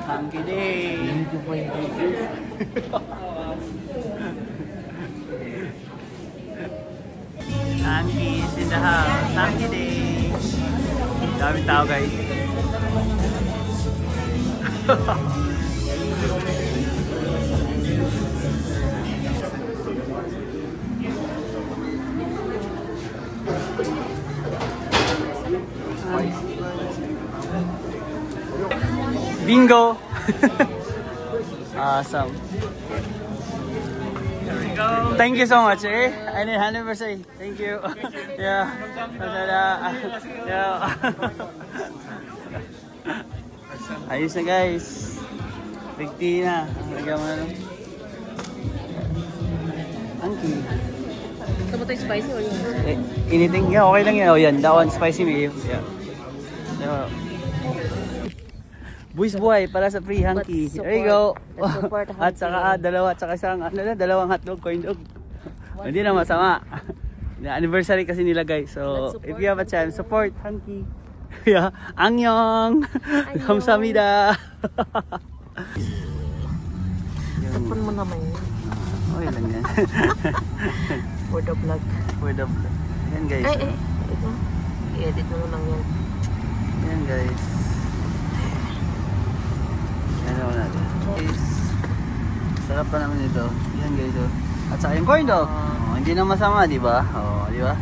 Hanky day. Hanky is in the house. Hanky day. Daming tao guys. Bingo! Awesome. Here we go. Thank you so much, eh? And anniversary. Thank you. Yeah. Yeah. Ayos na guys. Big tea na. Lagyan mo na lang. Angki. Gusto mo tayo spicy or yun? Anything? Yeah, okay lang yan. Oh, yan. That one spicy mayo. Yeah. So, buwis buhay para sa free hanky. There you go. At saka dalawa, at saka isang dalawang hotdog, corn dog. Hindi na masama. Anniversary kasi nila guys. So if you have a chance, support hanky. Yeah. Annyeong. Kamsahamnida. Tapan mo naman yun. Okay lang yan. For the vlog. For the vlog. Yan guys. Ito. I-edit mo lang yan. Yan guys. Ano natin. Guys, sarap pa naman ito. Yan guys. At saka yung corn dog. Hindi na masama, di ba? Di ba?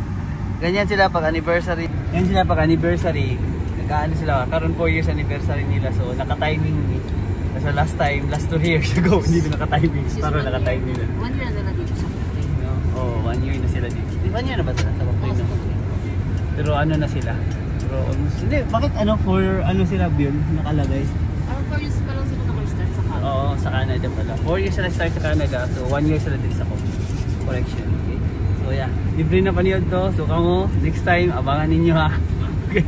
Ganyan sila pag anniversary. Ganyan sila pag anniversary. Nagkaano sila. Karon 4 years anniversary nila. So naka-timing. Kasi last 2 years ago hindi na naka-timing. Pero naka-timing nila. 1 year na nila dito sa Baktoy. 1 year na sila dito. 1 year na ba sila sa Baktoy? Pero ano na sila? Pero almost. Hindi, bakit for sila yun nakalagay? 4 years pa lang sila naka-start sa Canada. Oo, sa Canada pala. 4 years sila start sa Canada. So 1 year sila din sa collection. Okay? So yeah, libre na paniod to. So kamo, next time, abangan ninyo ha. Okay?